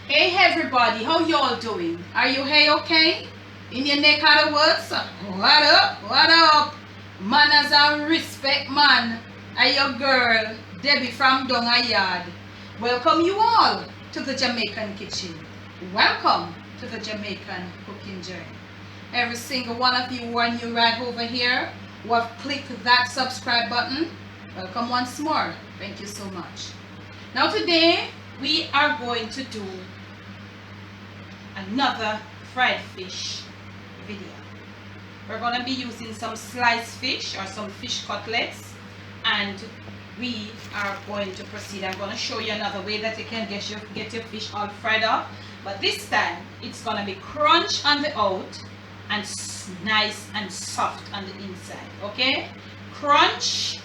Hey everybody, how y'all doing? Are you hey okay? In your neck of the woods? What up? What up? Manners and respect, man. I your girl, Debbie from Donga Yard. Welcome you all to the Jamaican kitchen. Welcome to the Jamaican cooking journey. Every single one of you who are new right over here, who have clicked that subscribe button, welcome once more. Thank you so much. Now today, we are going to do another fried fish video. We're going to be using some sliced fish or some fish cutlets, and we are going to proceed. I'm going to show you another way that you can get your fish all fried up, but this time it's going to be crunch on the out and nice and soft on the inside. Okay, crunch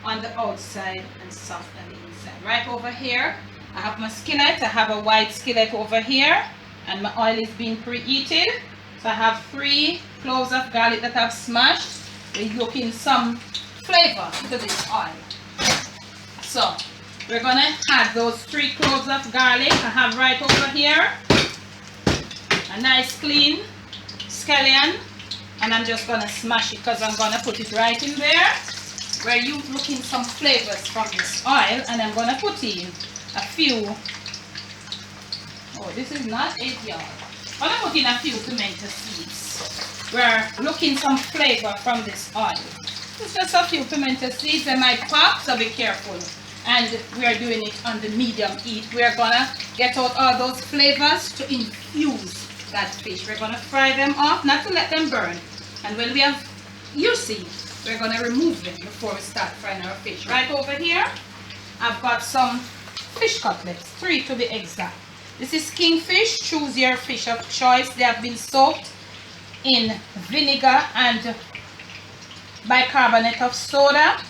on the outside and soft on the inside. Right over here I have my skillet. I have a white skillet over here, and my oil is being preheated. So I have 3 cloves of garlic that I've smashed. We're looking some flavor to this oil. So we're gonna add those 3 cloves of garlic. I have right over here a nice clean scallion, and I'm just gonna smash it because I'm gonna put it right in there where you looking some flavors from this oil. And I'm gonna put in a few, oh this is not it y'all, I'm gonna put in a few pimento seeds. We're looking some flavor from this oil. It's just a few pimento seeds. They might pop, so be careful. And we are doing it on the medium heat. We're gonna get out all those flavors to infuse that fish. We're gonna fry them off, not to let them burn. And when we have, you see, we're gonna remove them before we start frying our fish. Right over here, I've got some fish cutlets, 3 to be exact. This is kingfish. Choose your fish of choice. They have been soaked in vinegar and bicarbonate of soda,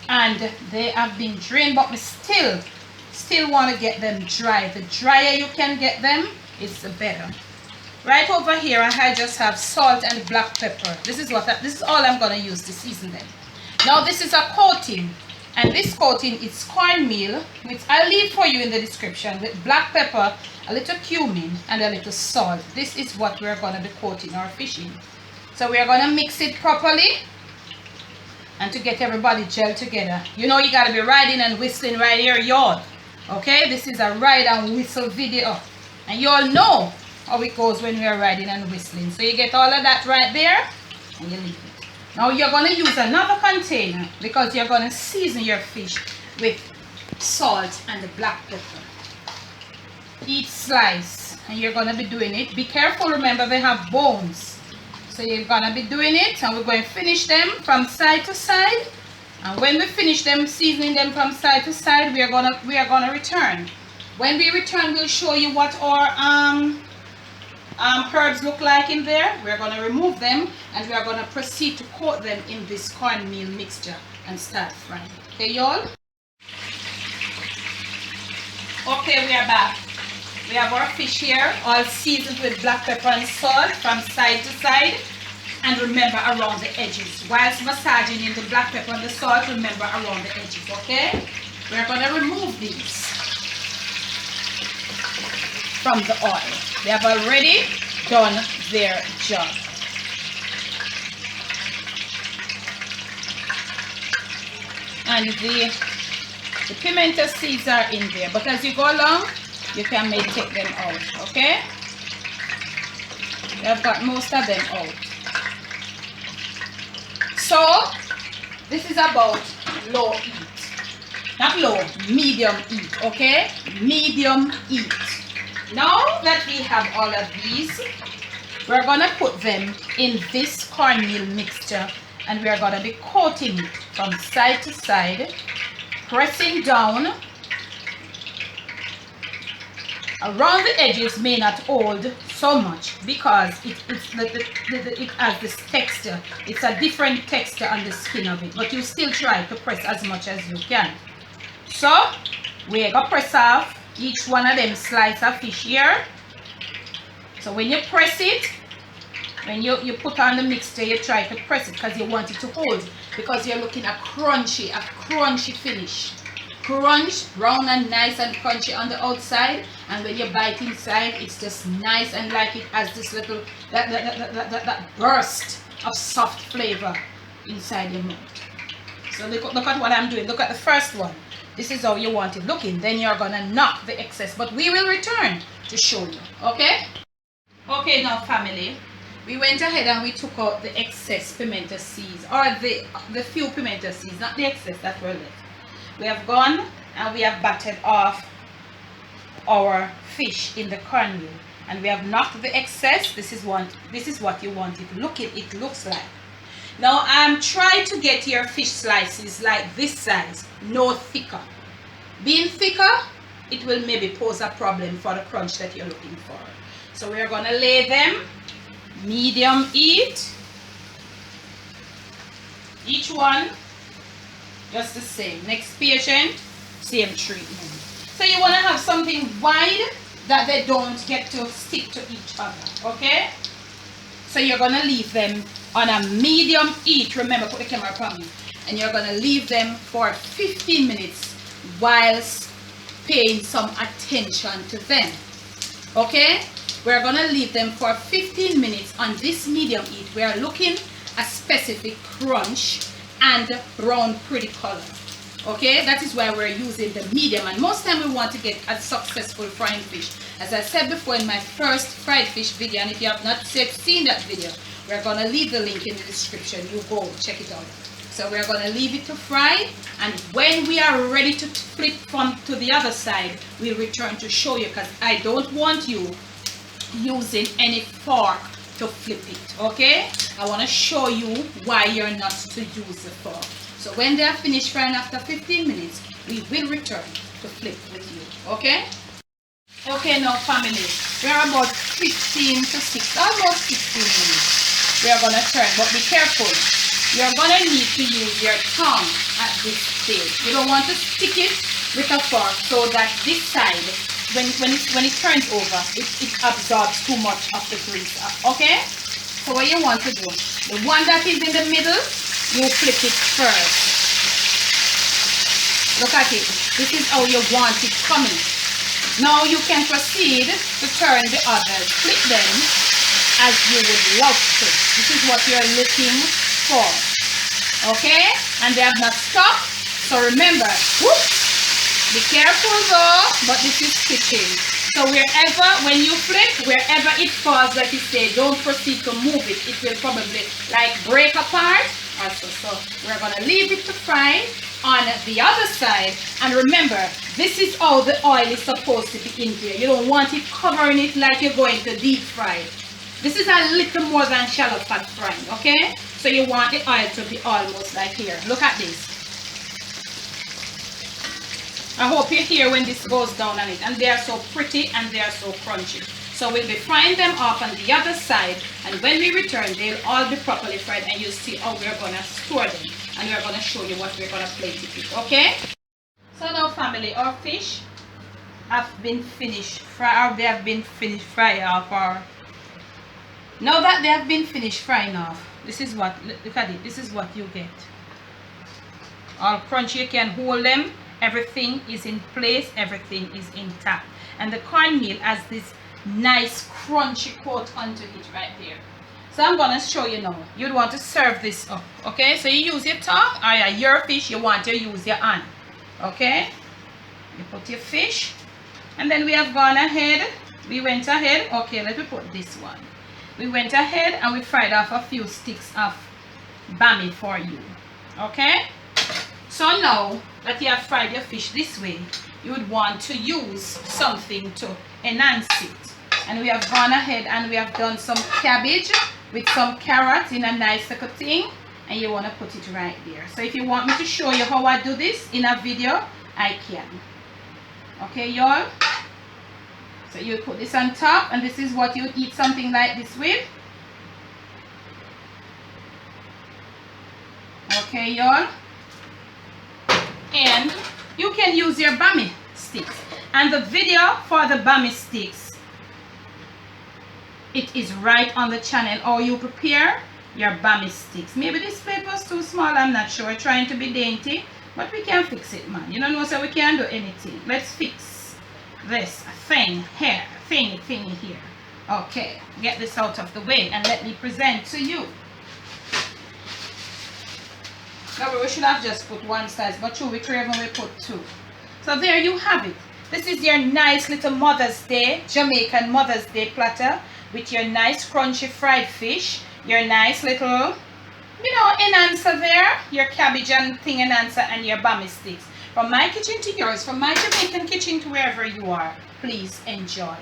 and they have been drained, but we still want to get them dry. The drier you can get them, it's the better. Right over here I just have salt and black pepper. This is all I'm going to use to season them. Now this is a coating, and this coating is cornmeal, which I'll leave for you in the description, with black pepper, a little cumin, and a little salt. This is what we're going to be coating our fish in. So we're going to mix it properly and to get everybody gel together. You know you got to be riding and whistling right here, y'all. Okay, this is a ride and whistle video, and you all know how it goes when we are riding and whistling. So you get all of that right there and you leave it. Now you're going to use another container because you're going to season your fish with salt and the black pepper. Each slice, and you're going to be doing it. Be careful, remember they have bones. So you're going to be doing it, and we're going to finish them from side to side. And when we finish them, seasoning them from side to side, we are gonna return. When we return, we'll show you what our herbs look like in there. We're going to remove them, and we are going to proceed to coat them in this cornmeal mixture and start frying. Okay, y'all? Okay, we are back. We have our fish here, all seasoned with black pepper and salt from side to side. And remember, around the edges. Whilst massaging in the black pepper and the salt, remember around the edges, okay? We're going to remove these from the oil. They have already done their job. And the pimento seeds are in there, but as you go along, you can take them out, okay? I've got most of them out. So this is about low heat, not low, medium heat, okay? Medium heat. Now that we have all of these, we're gonna put them in this cornmeal mixture, and we're gonna be coating it from side to side, pressing down. Around the edges may not hold so much because it has this texture. It's a different texture on the skin of it, but you still try to press as much as you can. So we're gonna press off each one of them slice of fish here. So when you press it, when you put on the mixture, you try to press it because you want it to hold, because you're looking at crunchy finish. crunch, brown and nice and crunchy on the outside, and when you bite inside, it's just nice and like it has this little that burst of soft flavor inside your mouth. So look at what I'm doing. Look at the first one. This is how you want it looking. Then you're gonna knock the excess, but we will return to show you. Okay? Okay, now family, we went ahead and we took out the excess pimento seeds, or the few pimento seeds, not the excess that were left. We have gone and we have battered off our fish in the cornmeal, and we have knocked the excess. This is what you want it looks like. Now try to get your fish slices like this size, no thicker. Being thicker, it will maybe pose a problem for the crunch that you're looking for. So we're gonna lay them medium heat, each one just the same. Next patient, same treatment. So you want to have something wide that they don't get to stick to each other. Okay, so you're gonna leave them on a medium heat. Remember, put the camera upon me. And you're gonna leave them for 15 minutes whilst paying some attention to them. Okay, we're gonna leave them for 15 minutes on this medium heat. We are looking a specific crunch and brown pretty color. Okay, that is why we're using the medium, and most time we want to get a successful frying fish. As I said before in my first fried fish video, and if you have not seen that video, we're going to leave the link in the description. You go check it out. So we're going to leave it to fry, and when we are ready to flip from to the other side, we'll return to show you, because I don't want you using any fork to flip it. Okay, I want to show you why you're not to use the fork. So when they are finished frying after 15 minutes, we will return to flip with you. Okay? Okay, now family, we're about 15 to 6, almost 16 minutes. We are going to turn, but be careful. You're going to need to use your tongue at this stage. You don't want to stick it with a fork so that this side, when it turns over, it absorbs too much of the grease. Okay? So what you want to do, the one that is in the middle, you flip it first. Look at it. This is how you want it coming. Now you can proceed to turn the others. Flip them as you would love to. This is what you're looking for. Okay? And they have not stopped. So remember, whoop, be careful though, but this is stitching. So wherever, when you flip, wherever it falls, like you say, don't proceed to move it. It will probably like break apart. Also, so we're going to leave it to fry on the other side. And remember, this is how the oil is supposed to be in here. You don't want it covering it like you're going to deep fry it. This is a little more than shallow fat frying, okay? So you want the oil to be almost like here. Look at this. I hope you hear when this goes down on it. And they are so pretty and they are so crunchy. So we'll be frying them off on the other side, and when we return, they'll all be properly fried, and you'll see how we're going to store them, and we're going to show you what we're going to plate it with, okay? So now family, our fish have been finished fry, or they have been finished frying off, or now that they have been finished frying off, this is what, look at it, this is what you get. All crunchy, you can hold them, everything is in place, everything is intact, and the cornmeal has this nice crunchy coat onto it right there. So I'm gonna show you now. You'd want to serve this up, okay? So you use your tongue, or your fish, you want to use your hand, okay? You put your fish, and then we have gone ahead, we went ahead, okay, let me put this one. We went ahead and we fried off a few sticks of bami for you, okay? So now that you have fried your fish this way, you would want to use something to enhance it. And we have gone ahead and we have done some cabbage with some carrots in a nice little thing, and you want to put it right there. So if you want me to show you how I do this in a video, I can. Okay, y'all? So you put this on top, and this is what you would eat something like this with. Okay, y'all? And you can use your bami sticks. And the video for the bami sticks, it is right on the channel, how you prepare your bami sticks. Maybe this plate was too small, I'm not sure. Trying to be dainty, But we can fix it, man. You don't know, so we can't do anything. Let's fix this thing here. Thingy here. Okay, get this out of the way and let me present to you. Now we should have just put one size, but two, we craven we put two. So there you have it. This is your nice little Mother's Day, Jamaican Mother's Day platter with your nice crunchy fried fish, your nice little, you know, enhancer there, your cabbage and thing enhancer, and your bami sticks. From my kitchen to yours, from my Jamaican kitchen to wherever you are, please enjoy.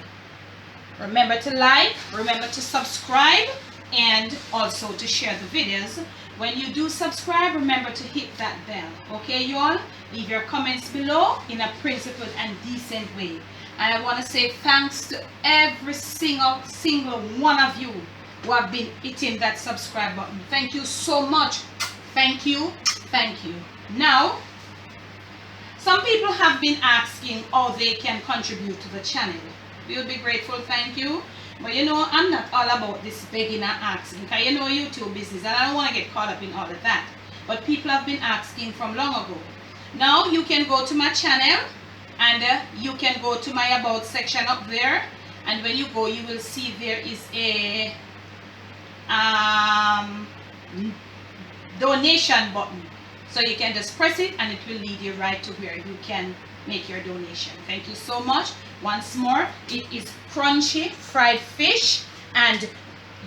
Remember to like, remember to subscribe, and also to share the videos. When you do subscribe, remember to hit that bell. Okay, you all? Leave your comments below in a principled and decent way. And I want to say thanks to every single one of you who have been hitting that subscribe button. Thank you so much. Thank you. Thank you. Now, some people have been asking how they can contribute to the channel. We'll be grateful, thank you. But you know, I'm not all about this begging and asking, because you know YouTube business, and I don't want to get caught up in all of that. But people have been asking from long ago. Now you can go to my channel, and you can go to my about section up there, and when you go, you will see there is a donation button. So you can just press it and it will lead you right to where you can make your donation. Thank you so much. Once more, it is crunchy fried fish, and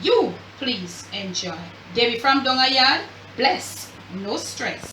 you please enjoy. Debbie from Dongayard, bless, no stress.